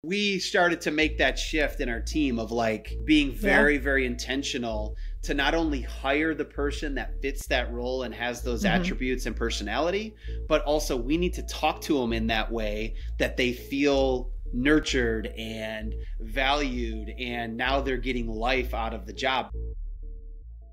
We started to make that shift in our team of like being very, very intentional to not only hire the person that fits that role and has those attributes and personality, but also we need to talk to them in that way that they feel nurtured and valued, and now they're getting life out of the job.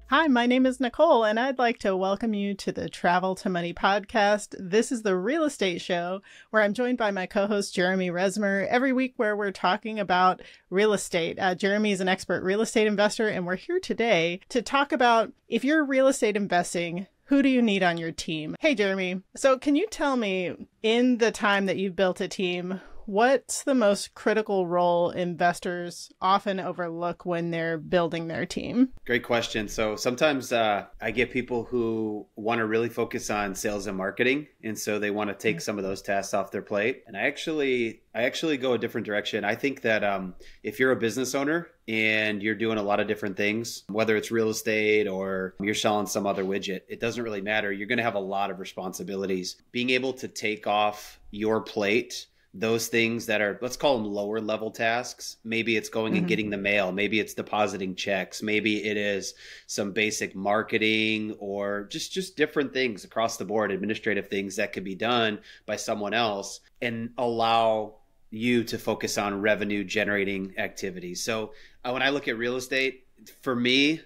Hi, my name is Nicole, and I'd like to welcome you to the Travel to Money podcast. This is the real estate show where I'm joined by my co-host, Jeremy Resmer, every week where we're talking about real estate. Jeremy is an expert real estate investor, and we're here today to talk about if you're real estate investing, who do you need on your team? Hey, Jeremy. So can you tell me, in the time that you've built a team, what's the most critical role investors often overlook when they're building their team? Great question. So sometimes I get people who want to really focus on sales and marketing. And so they want to take some of those tasks off their plate. And I actually go a different direction. I think that if you're a business owner and you're doing a lot of different things, whether it's real estate or you're selling some other widget, it doesn't really matter. You're going to have a lot of responsibilities. Being able to take off your plate those things that are, let's call them lower level tasks. Maybe it's going and getting the mail. Maybe it's depositing checks. Maybe it is some basic marketing or just different things across the board, administrative things that could be done by someone else and allow you to focus on revenue generating activities. So when I look at real estate, for me,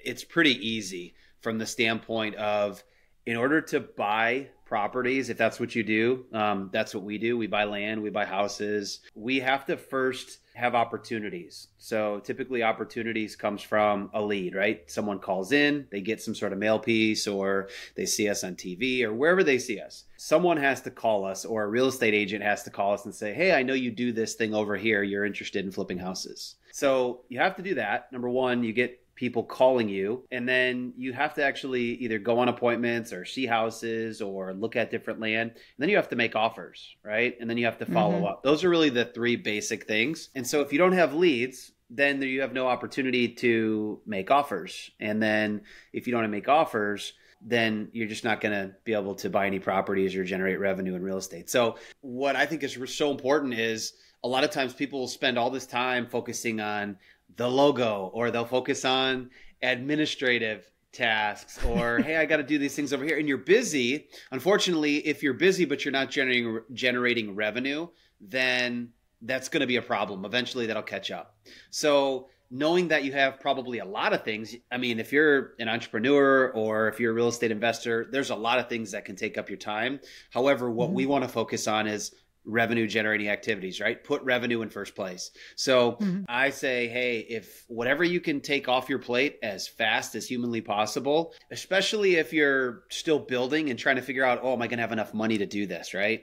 it's pretty easy from the standpoint of, in order to buy properties, if that's what you do, that's what we do. We buy land, we buy houses. We have to first have opportunities. So typically opportunities comes from a lead, right? Someone calls in, they get some sort of mail piece, or they see us on TV or wherever they see us. Someone has to call us, or a real estate agent has to call us and say, hey, I know you do this thing over here. You're interested in flipping houses. So you have to do that. Number one, you get people calling you, and then you have to actually either go on appointments or see houses or look at different land. And then you have to make offers, right? And then you have to follow up. Those are really the three basic things. And so if you don't have leads, then you have no opportunity to make offers. And then if you don't make offers, then you're just not going to be able to buy any properties or generate revenue in real estate. So what I think is so important is a lot of times people will spend all this time focusing on the logo, or they'll focus on administrative tasks, or, hey, I got to do these things over here. And you're busy. Unfortunately, if you're busy, but you're not generating revenue, then that's going to be a problem. Eventually that'll catch up. So knowing that you have probably a lot of things, I mean, if you're an entrepreneur or if you're a real estate investor, there's a lot of things that can take up your time. However, what we want to focus on is revenue generating activities, right? Put revenue in first place. So I say, hey, if whatever you can take off your plate as fast as humanly possible, especially if you're still building and trying to figure out, oh, am I going to have enough money to do this, right?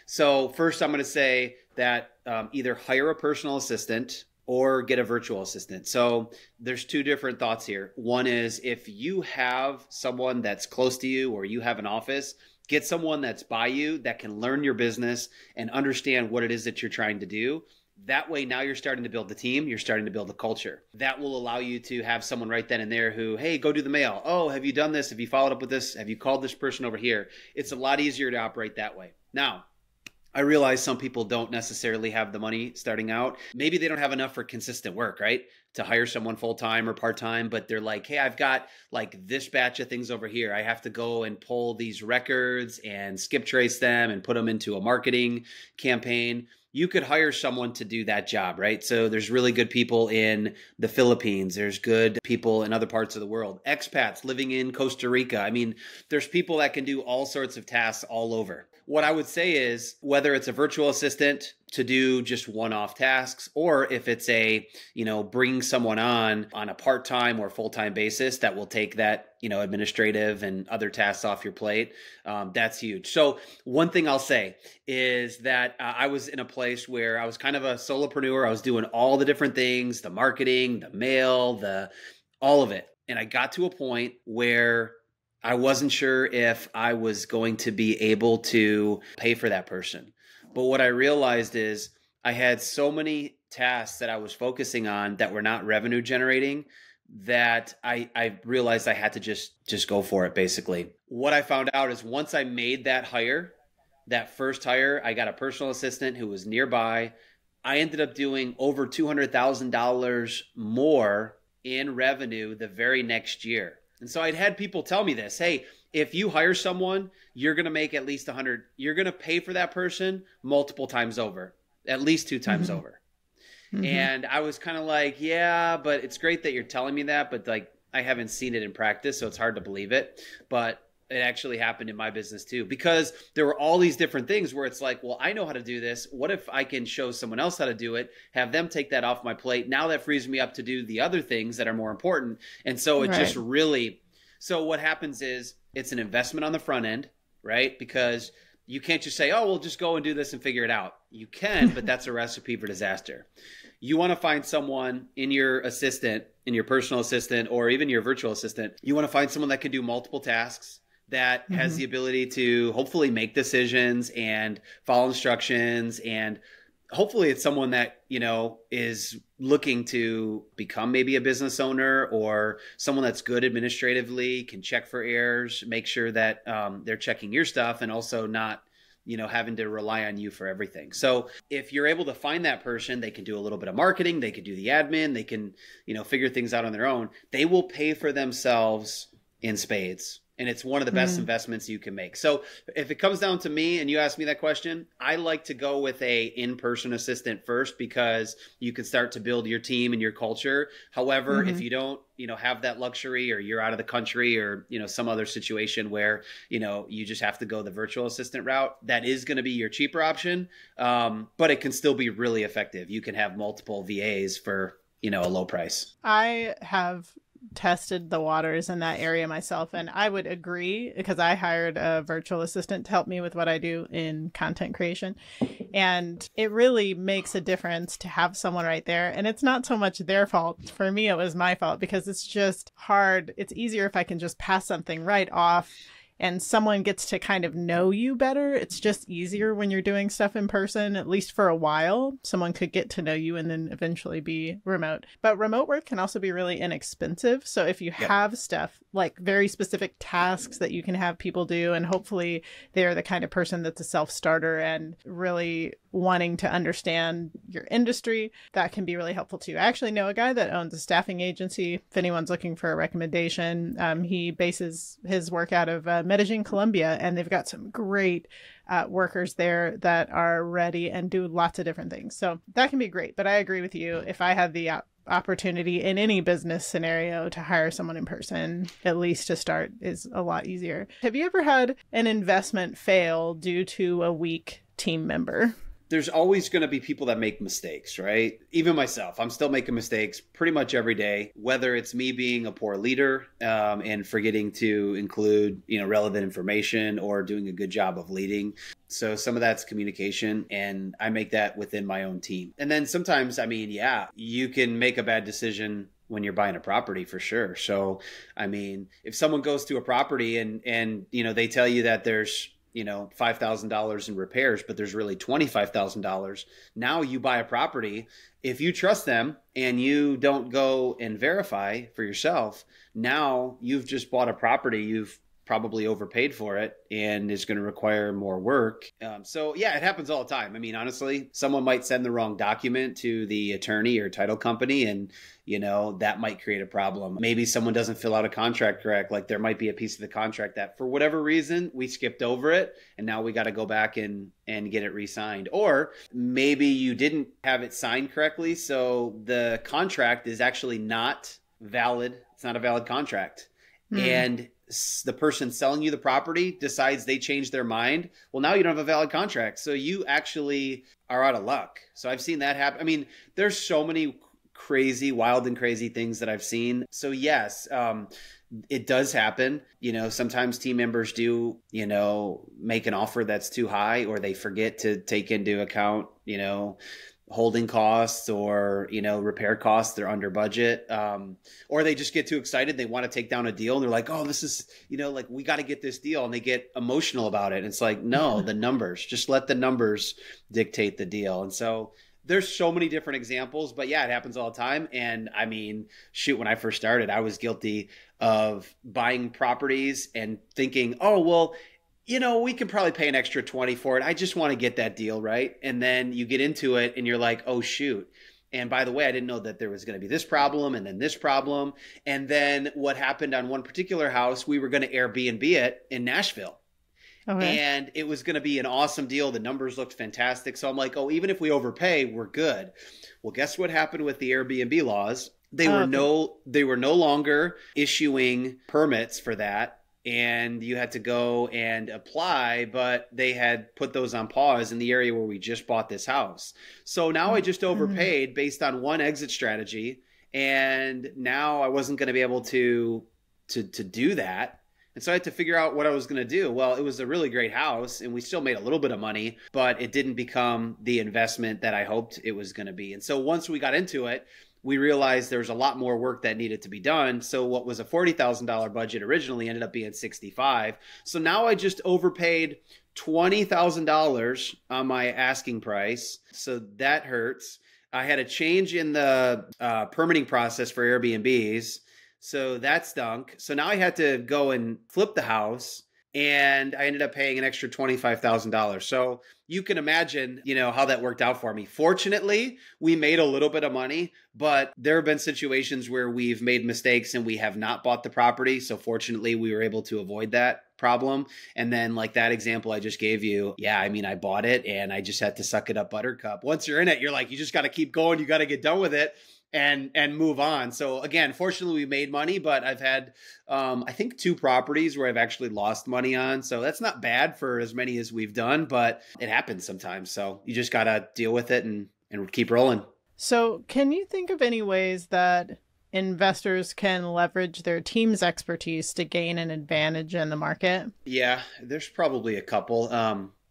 So first I'm going to say that either hire a personal assistant or get a virtual assistant. So there's two different thoughts here. One is, if you have someone that's close to you or you have an office, get someone that's by you that can learn your business and understand what it is that you're trying to do. That way, now you're starting to build the team. You're starting to build the culture. That will allow you to have someone right then and there who, hey, go do the mail. Oh, have you done this? Have you followed up with this? Have you called this person over here? It's a lot easier to operate that way. Now, I realize some people don't necessarily have the money starting out. Maybe they don't have enough for consistent work, right? To hire someone full-time or part-time, but they're like, hey, I've got like this batch of things over here. I have to go and pull these records and skip trace them and put them into a marketing campaign. You could hire someone to do that job, right? So there's really good people in the Philippines. There's good people in other parts of the world. Expats living in Costa Rica. I mean, there's people that can do all sorts of tasks all over. What I would say is, whether it's a virtual assistant to do just one-off tasks, or if it's bring someone on a part-time or full-time basis that will take that, administrative and other tasks off your plate, that's huge. So one thing I'll say is that I was in a place where I was kind of a solopreneur. I was doing all the different things, the marketing, the mail, all of it. And I got to a point where I wasn't sure if I was going to be able to pay for that person. But what I realized is I had so many tasks that I was focusing on that were not revenue generating that I realized I had to just go for it, basically. What I found out is once I made that hire, that first hire, I got a personal assistant who was nearby. I ended up doing over $200,000 more in revenue the very next year. And so I'd had people tell me this, hey, if you hire someone, you're going to make at least 100. You're going to pay for that person multiple times over, at least 2 times over. And I was kind of like, yeah, but it's great that you're telling me that, but like I haven't seen it in practice, so it's hard to believe it. But it actually happened in my business too, because there were all these different things where it's like, well, I know how to do this. What if I can show someone else how to do it, have them take that off my plate? Now that frees me up to do the other things that are more important. And so it just really, so what happens is it's an investment on the front end, right? Because you can't just say, oh, we'll just go and do this and figure it out. You can, but that's a recipe for disaster. You want to find someone in your assistant, in your personal assistant, or even your virtual assistant. You want to find someone that can do multiple tasks, that has the ability to hopefully make decisions and follow instructions. And hopefully it's someone that, you know, is looking to become maybe a business owner, or someone that's good administratively, can check for errors, make sure that they're checking your stuff, and also not, you know, having to rely on you for everything. So if you're able to find that person, they can do a little bit of marketing, they can do the admin, they can, you know, figure things out on their own. They will pay for themselves in spades. And it's one of the best investments you can make. So if it comes down to me and you ask me that question, I like to go with a in-person assistant first, because you can start to build your team and your culture. However, if you don't, you know, have that luxury, or you're out of the country, or, you know, some other situation where, you know, you just have to go the virtual assistant route, that is going to be your cheaper option. But it can still be really effective. You can have multiple VAs for, you know, a low price. I have tested the waters in that area myself, and I would agree, because I hired a virtual assistant to help me with what I do in content creation, and it really makes a difference to have someone right there. And it's not so much their fault. For me, it was my fault, because it's just hard. It's easier if I can just pass something right off and someone gets to kind of know you better. It's just easier when you're doing stuff in person, at least for a while. Someone could get to know you and then eventually be remote. But remote work can also be really inexpensive. So if you have stuff like very specific tasks that you can have people do, and hopefully they're the kind of person that's a self-starter and really wanting to understand your industry, that can be really helpful too. I actually know a guy that owns a staffing agency. If anyone's looking for a recommendation, he bases his work out of Medellin, Colombia, and they've got some great workers there that are ready and do lots of different things. So that can be great. But I agree with you. If I had the opportunity in any business scenario to hire someone in person, at least to start, is a lot easier. Have you ever had an investment fail due to a weak team member? There's always going to be people that make mistakes, right? Even myself, I'm still making mistakes pretty much every day, whether it's me being a poor leader and forgetting to include, you know, relevant information, or doing a good job of leading. So some of that's communication, and I make that within my own team. And then sometimes, I mean, yeah, you can make a bad decision when you're buying a property, for sure. So, I mean, if someone goes to a property and you know, they tell you that there's, you know, $5,000 in repairs, but there's really $25,000. Now you buy a property. If you trust them and you don't go and verify for yourself, now you've just bought a property. You've probably overpaid for it, and is going to require more work. So yeah, it happens all the time. I mean, honestly, someone might send the wrong document to the attorney or title company, and, you know, that might create a problem. Maybe someone doesn't fill out a contract correct. Like, there might be a piece of the contract that for whatever reason we skipped over it, and now we got to go back and get it re-signed. Or maybe you didn't have it signed correctly, so the contract is actually not valid. It's not a valid contract. And the person selling you the property decides they changed their mind. Well, now you don't have a valid contract. So you actually are out of luck. So I've seen that happen. I mean, there's so many crazy, wild and crazy things that I've seen. So yes, it does happen. You know, sometimes team members do, you know, make an offer that's too high, or they forget to take into account, you know, holding costs, or, you know, repair costs. They're under budget, or they just get too excited. They want to take down a deal, and they're like, oh, this is, you know, like, we got to get this deal. And they get emotional about it. And it's like, no, the numbers, just let the numbers dictate the deal. And so there's so many different examples, but yeah, it happens all the time. And I mean, shoot, when I first started, I was guilty of buying properties and thinking, oh, well, we can probably pay an extra 20 for it. I just want to get that deal, right? And then you get into it and you're like, oh, shoot. And by the way, I didn't know that there was going to be this problem and then this problem. And then what happened on one particular house, we were going to Airbnb it in Nashville. Okay. And it was going to be an awesome deal. The numbers looked fantastic. So I'm like, oh, even if we overpay, we're good. Well, guess what happened with the Airbnb laws? They were no longer issuing permits for that. And you had to go and apply, but they had put those on pause in the area where we just bought this house. So now I just overpaid based on one exit strategy. And now I wasn't going to be able to do that. And so I had to figure out what I was going to do. Well, it was a really great house and we still made a little bit of money, but it didn't become the investment that I hoped it was going to be. And so once we got into it, we realized there was a lot more work that needed to be done. So what was a $40,000 budget originally ended up being $65,000. So now I just overpaid $20,000 on my asking price. So that hurts. I had a change in the permitting process for Airbnbs. So that stunk. So now I had to go and flip the house and I ended up paying an extra $25,000. So you can imagine, how that worked out for me. Fortunately, we made a little bit of money, but there have been situations where we've made mistakes and we have not bought the property. So fortunately, we were able to avoid that problem. And then like that example I just gave you, I bought it and I just had to suck it up buttercup. Once you're in it, you're like, you just got to keep going. You got to get done with it. And move on. So again, fortunately we made money, but I've had, I think 2 properties where I've actually lost money on. So that's not bad for as many as we've done, but it happens sometimes. So you just got to deal with it and keep rolling. So can you think of any ways that investors can leverage their team's expertise to gain an advantage in the market? Yeah, there's probably a couple.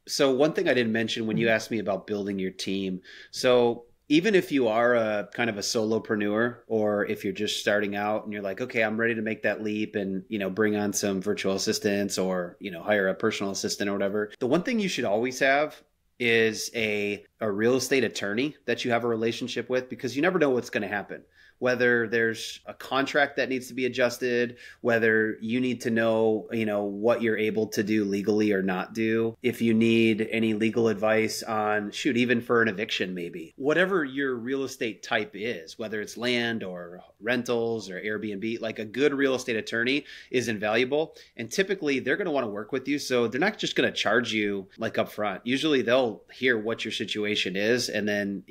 So one thing I didn't mention when you asked me about building your team. So even if you are a kind of a solopreneur, or if you're just starting out and you're like, okay, I'm ready to make that leap and, bring on some virtual assistants or, hire a personal assistant or whatever. The one thing you should always have is a real estate attorney that you have a relationship with, because you never know what's going to happen. Whether there's a contract that needs to be adjusted, whether you need to know, what you're able to do legally or not do. If you need any legal advice on, even for an eviction, maybe. Whatever your real estate type is, whether it's land or rentals or Airbnb, like a good real estate attorney is invaluable. And typically they're going to want to work with you. So they're not just going to charge you like up front. Usually they'll hear what your situation is and then,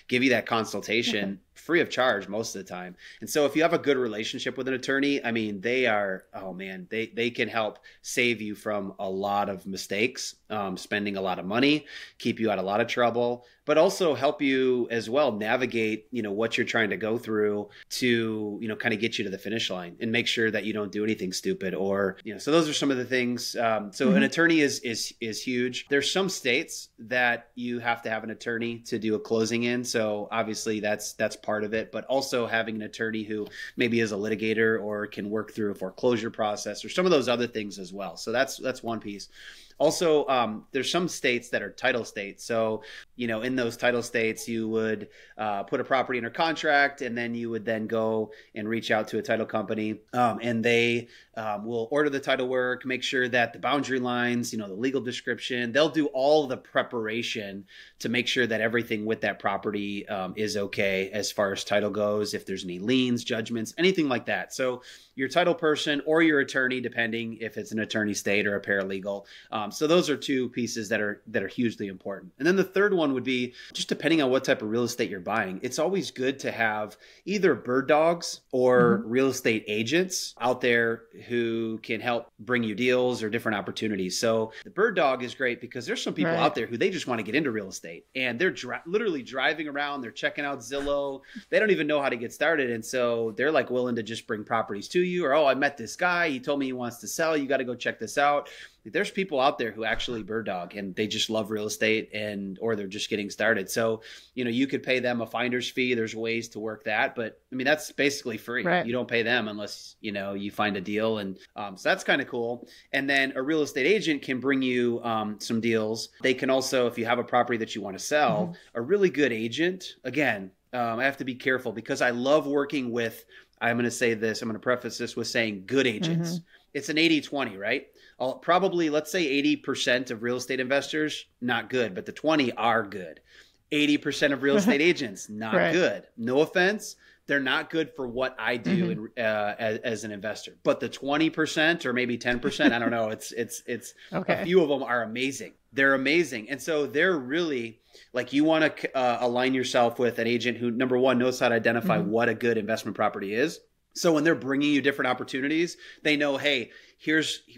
give you that consultation free of charge most of the time. And so if you have a good relationship with an attorney, they are, they can help save you from a lot of mistakes, spending a lot of money, keep you out of a lot of trouble, but also help you as well navigate, what you're trying to go through to, kind of get you to the finish line and make sure that you don't do anything stupid or, so those are some of the things. So an attorney is huge. There's some states that you have to have an attorney to do a closing in. So obviously that's part of it, but also having an attorney who maybe is a litigator or can work through a foreclosure process or some of those other things as well. So that's one piece. Also, there's some states that are title states. So, in those title states, you would put a property under contract, and then you would then go and reach out to a title company, and they will order the title work, make sure that the boundary lines, the legal description, they'll do all the preparation to make sure that everything with that property is okay as far as title goes, if there's any liens, judgments, anything like that. So your title person or your attorney, depending if it's an attorney state or a paralegal. So those are 2 pieces that are hugely important. And then the third one would be just depending on what type of real estate you're buying. It's always good to have either bird dogs or real estate agents out there who can help bring you deals or different opportunities. So the bird dog is great because there's some people out there who they just want to get into real estate and they're literally driving around, they're checking out Zillow. They don't even know how to get started. And so they're like willing to just bring properties to you, or, oh, I met this guy. He told me he wants to sell. You got to go check this out. There's people out there who actually bird dog and they just love real estate or they're just getting started. So, you could pay them a finder's fee. There's ways to work that, but that's basically free. Right. You don't pay them unless, you find a deal. And so that's kind of cool. And then a real estate agent can bring you some deals. They can also, if you have a property that you want to sell, a really good agent, again, I have to be careful because I love working with, I'm going to say this, I'm going to preface this with saying good agents. it's an 80-20, right? Probably, let's say 80% of real estate investors, not good, but the 20 are good. 80% of real estate agents, not Right. good. No offense. They're not good for what I do as an investor. But the 20% or maybe 10%, I don't know. It's Okay. a few of them are amazing. They're amazing. And so they're really like, you want to align yourself with an agent who, number one, knows how to identify what a good investment property is. So when they're bringing you different opportunities, they know, hey,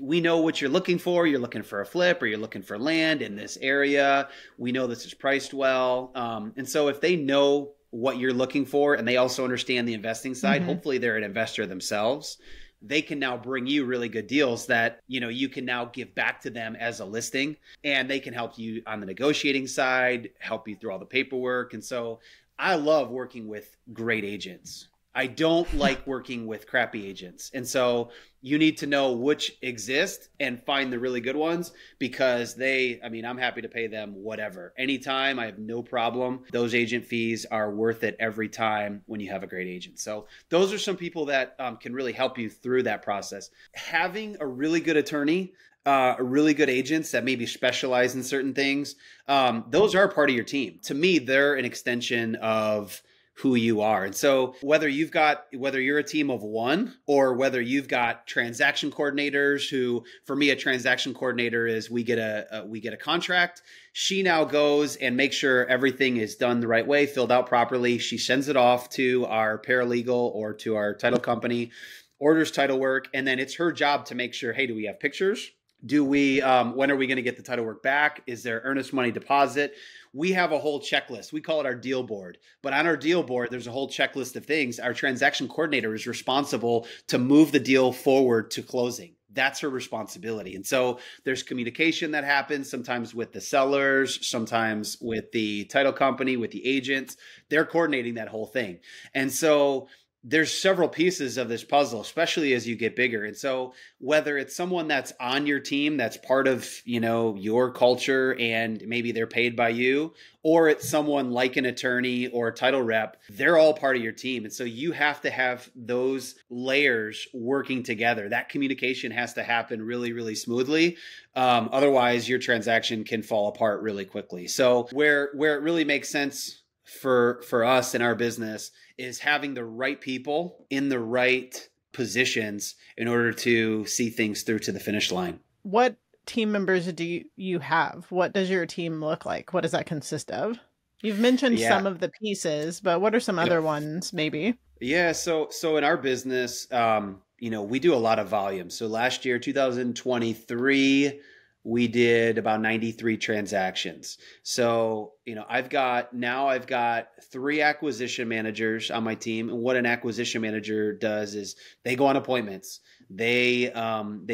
we know what you're looking for. You're looking for a flip, or you're looking for land in this area. We know this is priced well. And so if they know what you're looking for, and they also understand the investing side, hopefully they're an investor themselves, they can now bring you really good deals that, you can now give back to them as a listing, and they can help you on the negotiating side, help you through all the paperwork. And so I love working with great agents. I don't like working with crappy agents. And so you need to know which exist and find the really good ones, because I'm happy to pay them whatever. Anytime, I have no problem. Those agent fees are worth it every time when you have a great agent. So those are some people that can really help you through that process. Having a really good attorney, really good agents that maybe specialize in certain things, those are part of your team. To me, they're an extension of who you are. And so whether you're a team of one, or whether you've got transaction coordinators who, for me, a transaction coordinator is we get a contract. She now goes and makes sure everything is done the right way, filled out properly. She sends it off to our paralegal or to our title company, orders title work. And then it's her job to make sure, hey, do we have pictures? When are we going to get the title work back? Is there earnest money deposit? We have a whole checklist. We call it our deal board. But on our deal board, there's a whole checklist of things. Our transaction coordinator is responsible to move the deal forward to closing. That's her responsibility. And so there's communication that happens sometimes with the sellers, sometimes with the title company, with the agents. They're coordinating that whole thing. And so there's several pieces of this puzzle, especially as you get bigger. And so whether it's someone that's on your team, that's part of, your culture, and maybe they're paid by you, or it's someone like an attorney or a title rep, they're all part of your team. And so you have to have those layers working together. That communication has to happen really, really smoothly. Otherwise, your transaction can fall apart really quickly. So where it really makes sense for us in our business is having the right people in the right positions in order to see things through to the finish line. What team members do you have? What does your team look like? What does that consist of? You've mentioned some of the pieces, but what are some other ones maybe? Yeah. So in our business, we do a lot of volume. So last year, 2023, we did about 93 transactions. So, I've got 3 acquisition managers on my team. And what an acquisition manager does is they go on appointments. They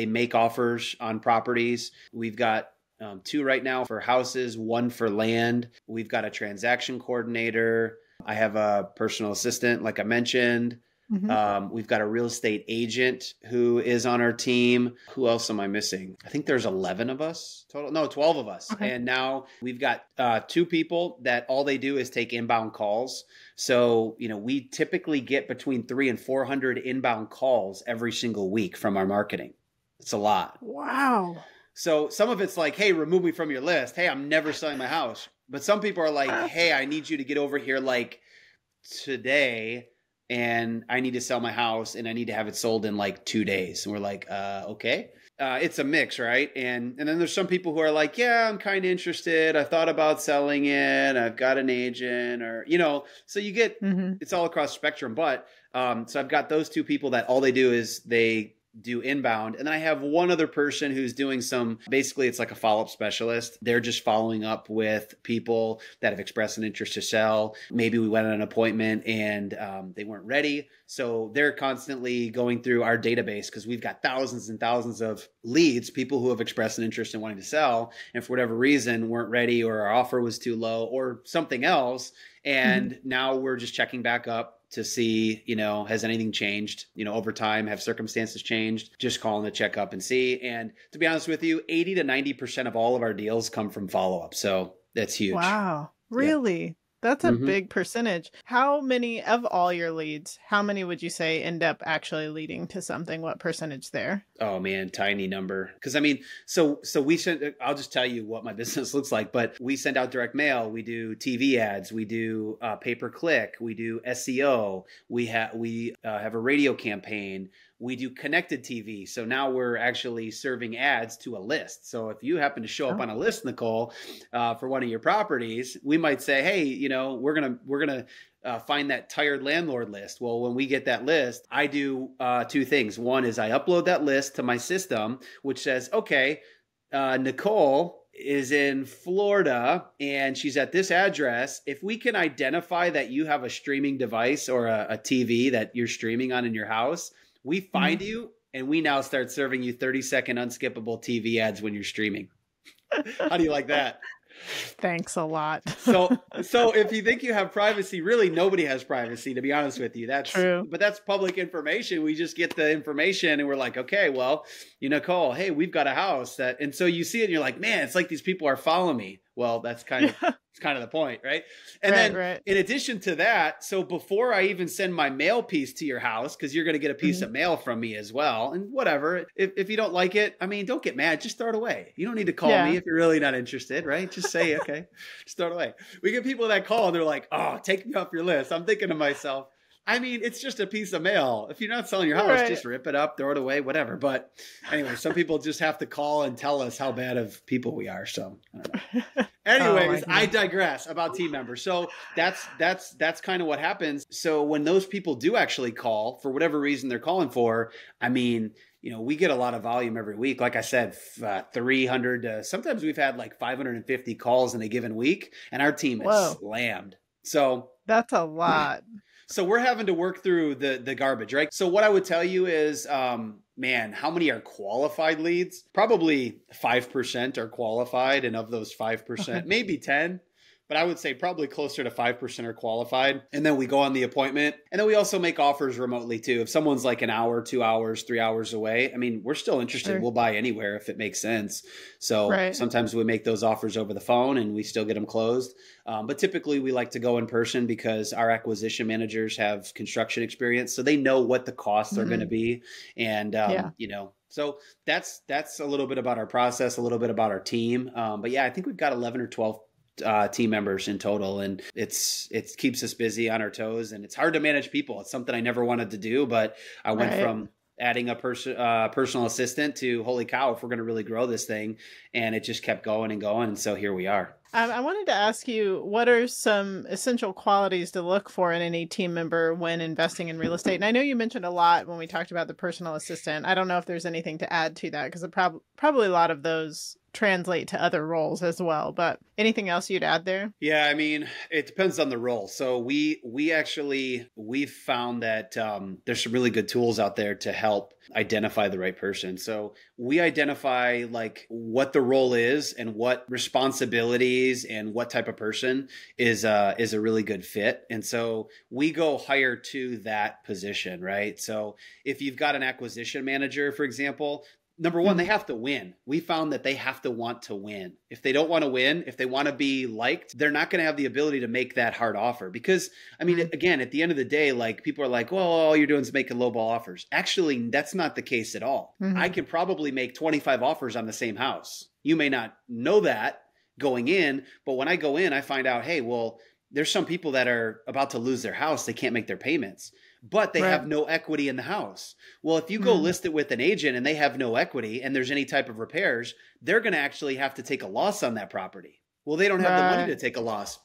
make offers on properties. We've got 2 right now for houses, 1 for land. We've got a transaction coordinator. I have a personal assistant, like I mentioned. We've got a real estate agent who is on our team. Who else am I missing? I think there's 11 of us total. No, 12 of us. Okay. And now we've got 2 people that all they do is take inbound calls. So, we typically get between 300 and 400 inbound calls every single week from our marketing. It's a lot. Wow. So some of it's like, hey, remove me from your list. Hey, I'm never selling my house. But some people are like, hey, I need you to get over here like today, and I need to sell my house, and I need to have it sold in like 2 days. And we're like, okay. It's a mix, right? And then there's some people who are like, yeah, I'm kind of interested. I thought about selling it. I've got an agent, or, so you get, it's all across the spectrum. But so I've got those 2 people that all they do is they do inbound. And then I have one other person who's doing basically it's like a follow-up specialist. They're just following up with people that have expressed an interest to sell. Maybe we went on an appointment and they weren't ready. So they're constantly going through our database, because we've got thousands and thousands of leads, people who have expressed an interest in wanting to sell, and for whatever reason weren't ready, or our offer was too low, or something else. And now we're just checking back up to see, has anything changed, over time, have circumstances changed, just calling to check up and see. And to be honest with you, 80 to 90% of all of our deals come from follow-up. So that's huge. Wow. Really? That's a Hmm. big percentage. How many of all your leads, how many would you say end up actually leading to something? What percentage there? Oh man, tiny number. Because I mean, so we send. I'll just tell you what my business looks like. But we send out direct mail. We do TV ads. We do pay per click. We do SEO. We have a radio campaign. We do connected TV. So now we're actually serving ads to a list. So if you happen to show up Oh, on a list, Nicole, for one of your properties, we might say, hey, we're gonna find that tired landlord list. Well, when we get that list, I do two things. One is I upload that list to my system, which says, okay, Nicole is in Florida and she's at this address. If we can identify that you have a streaming device or a TV that you're streaming on in your house, we find mhm. you and we now start serving you 30-second unskippable TV ads when you're streaming. How do you like that? Thanks a lot. So if you think you have privacy, really nobody has privacy, to be honest with you. True. But that's public information. We just get the information and we're like, okay, well, Nicole, hey, we've got a house and so you see it and you're like, man, it's like these people are following me. Well, it's kind of the point, right? And Right, then right. in addition to that, so before I even send my mail piece to your house, because you're going to get a piece Mhm. of mail from me as well, and whatever, if you don't like it, I mean, don't get mad, just throw it away. You don't need to call Yeah. me if you're really not interested, right? Just say, okay, just throw it away. We get people that call and they're like, oh, take me off your list. I'm thinking to myself, I mean, it's just a piece of mail. If you're not selling your house, Right. just rip it up, throw it away, whatever. But anyway, some people just have to call and tell us how bad of people we are. So I don't know. Oh my Anyways, I goodness. digress about team members. So that's kind of what happens. So when those people do actually call for whatever reason they're calling for, I mean, we get a lot of volume every week. Like I said, 300. Sometimes we've had like 550 calls in a given week, and our team is Whoa. slammed. So That's a lot. so we're having to work through the garbage, right? So what I would tell you is, man, how many are qualified leads? Probably 5% are qualified. And of those 5%, maybe 10, but I would say probably closer to 5% are qualified. And then we go on the appointment. And then we also make offers remotely too. If someone's like an hour, 2 hours, 3 hours away, I mean, we're still interested. Sure. We'll buy anywhere if it makes sense. So Right. sometimes we make those offers over the phone and we still get them closed. But typically we like to go in person because our acquisition managers have construction experience. So they know what the costs are going to Mhm. be. And, Yeah. so that's a little bit about our process, a little bit about our team. But yeah, I think we've got 11 or 12 team members in total, and it keeps us busy on our toes, and it's hard to manage people. It's something I never wanted to do, but I went Right. from adding a personal assistant to holy cow, if we're going to really grow this thing, and it just kept going and going, and so here we are. I wanted to ask you, what are some essential qualities to look for in any team member when investing in real estate? And I know you mentioned a lot when we talked about the personal assistant. I don't know if there's anything to add to that because probably a lot of those translate to other roles as well. But anything else you'd add there? Yeah, I mean, it depends on the role. So we've found that there's some really good tools out there to help identify the right person. So we identify like what the role is and what responsibilities and what type of person is a really good fit. And so we go hire to that position, right? So if you've got an acquisition manager, for example, number one, they have to win. We found that they have to want to win. If they don't want to win, if they want to be liked, they're not going to have the ability to make that hard offer. Because, I mean, again, at the end of the day, like people are like, well, all you're doing is making lowball offers. Actually, that's not the case at all. Mhm. I could probably make 25 offers on the same house. You may not know that going in, but when I go in, I find out, hey, well, there's some people that are about to lose their house. They can't make their payments, but they Right. have no equity in the house. Well, if you go Mhm. list it with an agent and they have no equity and there's any type of repairs, they're going to actually have to take a loss on that property. Well, they don't have the money to Right. take a loss.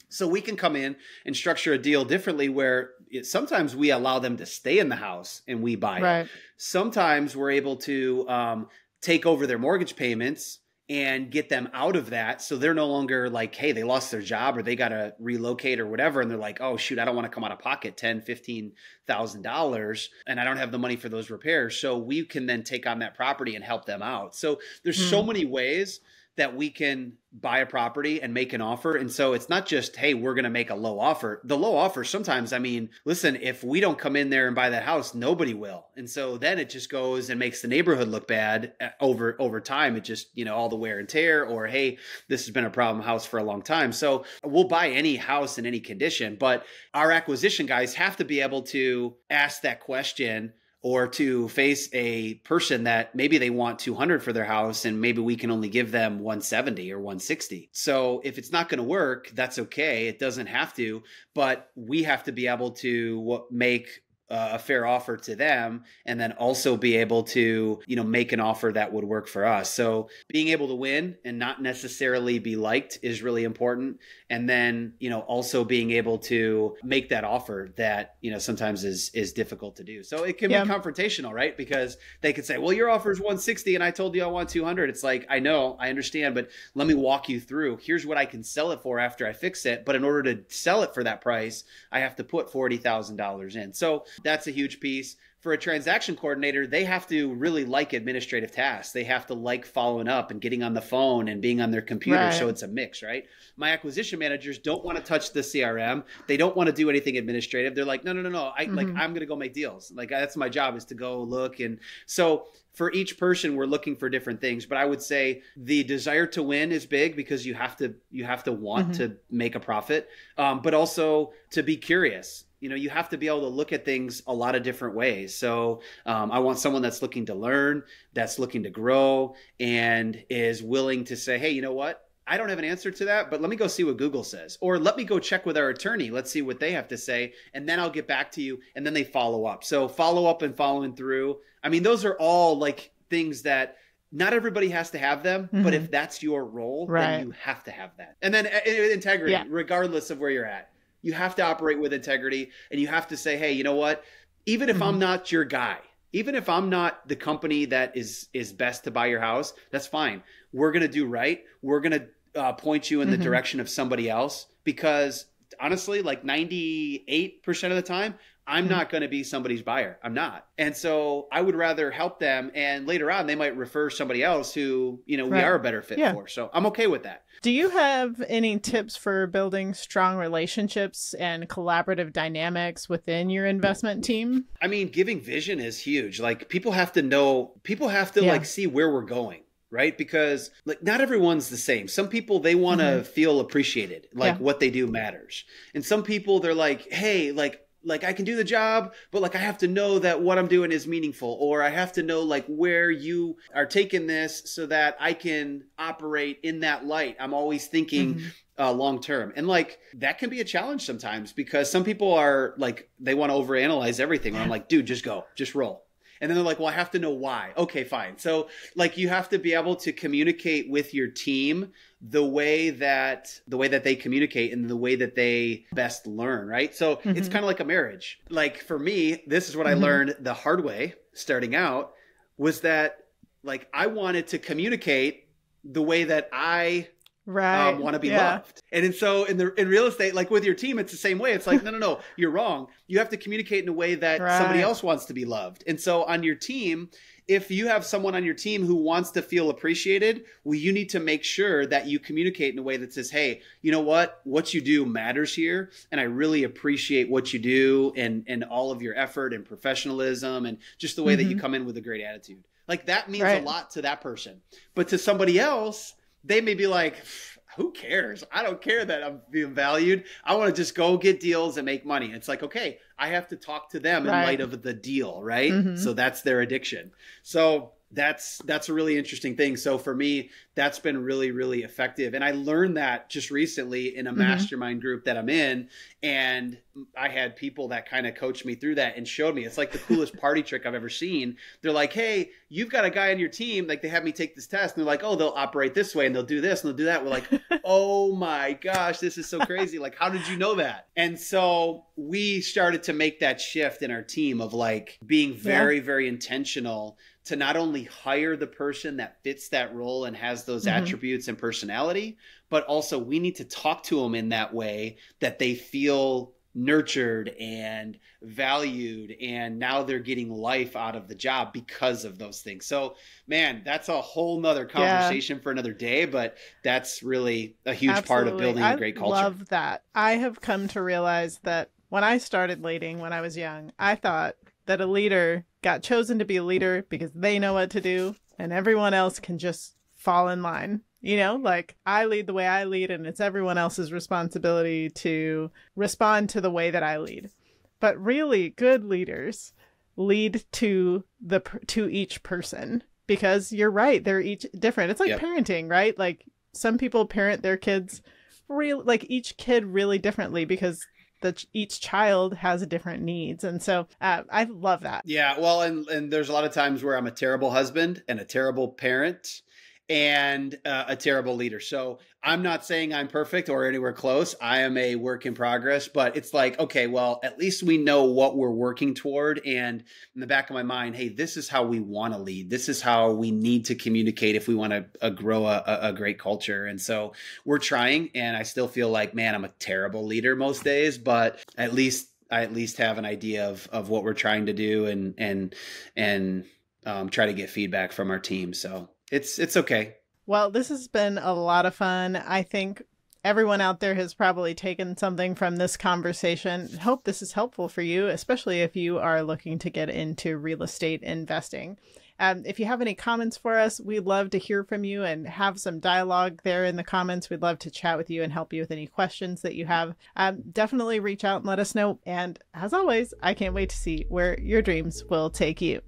So we can come in and structure a deal differently where sometimes we allow them to stay in the house and we buy it. Right. Sometimes we're able to take over their mortgage payments and get them out of that. So they're no longer like, hey, they lost their job or they got to relocate or whatever. And they're like, oh, shoot, I don't want to come out of pocket $10,000, $15,000 and I don't have the money for those repairs. So we can then take on that property and help them out. So there's so many ways that we can buy a property and make an offer. And so it's not just, hey, we're going to make a low offer. The low offer sometimes, I mean, listen, if we don't come in there and buy that house, nobody will. And so then it just goes and makes the neighborhood look bad over time. It just, all the wear and tear, or, hey, this has been a problem house for a long time. So we'll buy any house in any condition, but our acquisition guys have to be able to ask that question, or to face a person that maybe they want 200 for their house and maybe we can only give them 170 or 160. So if it's not going to work, that's okay. It doesn't have to, but we have to be able to make a fair offer to them, and then also be able to, make an offer that would work for us. So being able to win and not necessarily be liked is really important. And then, also being able to make that offer that, sometimes is difficult to do. So it can be confrontational, right? Because they could say, well, your offer is 160 and I told you I want 200. It's like, I know, I understand, but let me walk you through. Here's what I can sell it for after I fix it. But in order to sell it for that price, I have to put $40,000 in. So that's a huge piece. For a transaction coordinator, they have to really like administrative tasks. They have to like following up and getting on the phone and being on their computer. Right. So it's a mix, right? My acquisition managers don't want to touch the CRM. They don't want to do anything administrative. They're like, no. I'm going to go make deals. Like, that's my job, is to go look. And so for each person, we're looking for different things. But I would say the desire to win is big, because you have to want to make a profit, but also to be curious. You have to be able to look at things a lot of different ways. So I want someone that's looking to learn, that's looking to grow, and is willing to say, hey, you know what? I don't have an answer to that, but let me go see what Google says. Or let me go check with our attorney. Let's see what they have to say. And then I'll get back to you. And then they follow up. So follow up and following through. I mean, those are all like things that not everybody has to have them, but if that's your role, then you have to have that. And then integrity, regardless of where you're at. You have to operate with integrity, and you have to say, hey, you know what? Even if I'm not your guy, even if I'm not the company that is best to buy your house, that's fine. We're going to do right. We're going to point you in the direction of somebody else, because honestly, like 98% of the time, I'm not going to be somebody's buyer. I'm not. And so I would rather help them. And later on, they might refer somebody else who, we are a better fit for. So I'm okay with that. Do you have any tips for building strong relationships and collaborative dynamics within your investment team? I mean, giving vision is huge. Like, people have to like see where we're going. Right? Because like, not everyone's the same. Some people, they want to feel appreciated, like what they do matters. And some people, they're like, hey, like I can do the job, but like I have to know that what I'm doing is meaningful, or I have to know like where you are taking this so that I can operate in that light. I'm always thinking long term. And like, that can be a challenge sometimes, because some people are like, they want to overanalyze everything. And I'm like, dude, just go, just roll. And then they're like, well, I have to know why. Okay, fine. So like, you have to be able to communicate with your team the way that they communicate and the way that they best learn, right? So it's kind of like a marriage. Like, for me, this is what I learned the hard way starting out, was that like, I wanted to communicate the way that I want to be loved. And so in real estate, like with your team, it's the same way. It's like, no, you're wrong. You have to communicate in a way that somebody else wants to be loved. And so on your team, if you have someone on your team who wants to feel appreciated, well, you need to make sure that you communicate in a way that says, hey, you know what you do matters here. And I really appreciate what you do, and all of your effort and professionalism, and just the way that you come in with a great attitude. Like, that means a lot to that person. But to somebody else, they may be like, who cares? I don't care that I'm being valued. I want to just go get deals and make money. It's like, okay, I have to talk to them in light of the deal, right? So that's their addiction. So that's a really interesting thing. So for me, that's been really, really effective. And I learned that just recently in a mastermind group that I'm in. And I had people that kind of coached me through that and showed me. It's like the coolest party trick I've ever seen. They're like, hey, you've got a guy on your team. Like, they have me take this test. And they're like, oh, they'll operate this way and they'll do this and they'll do that. We're like, oh my gosh, this is so crazy. Like, how did you know that? And so we started to make that shift in our team of like being very, very intentional to not only hire the person that fits that role and has those attributes and personality, but also we need to talk to them in that way that they feel nurtured and valued, and now they're getting life out of the job because of those things. So man, that's a whole nother conversation for another day, but that's really a huge part of building a great culture. I love that. I have come to realize that when I started leading when I was young, I thought that a leader got chosen to be a leader because they know what to do and everyone else can just fall in line. You know, like I lead the way I lead and it's everyone else's responsibility to respond to the way that I lead. But really good leaders lead to each person, because you're right. They're each different. It's like parenting, right? Like some people parent their kids each kid really differently because each child has different needs. And so I love that. Yeah. Well, and there's a lot of times where I'm a terrible husband and a terrible parent and a terrible leader. So I'm not saying I'm perfect or anywhere close. I am a work in progress, but it's like, okay, well, at least we know what we're working toward. And in the back of my mind, hey, this is how we want to lead. This is how we need to communicate if we want to grow a great culture. And so we're trying, and I still feel like, man, I'm a terrible leader most days, but I at least have an idea of what we're trying to do and try to get feedback from our team. So it's okay. Well, this has been a lot of fun. I think everyone out there has probably taken something from this conversation. Hope this is helpful for you, especially if you are looking to get into real estate investing. If you have any comments for us, we'd love to hear from you and have some dialogue there in the comments. We'd love to chat with you and help you with any questions that you have. Definitely reach out and let us know. And as always, I can't wait to see where your dreams will take you.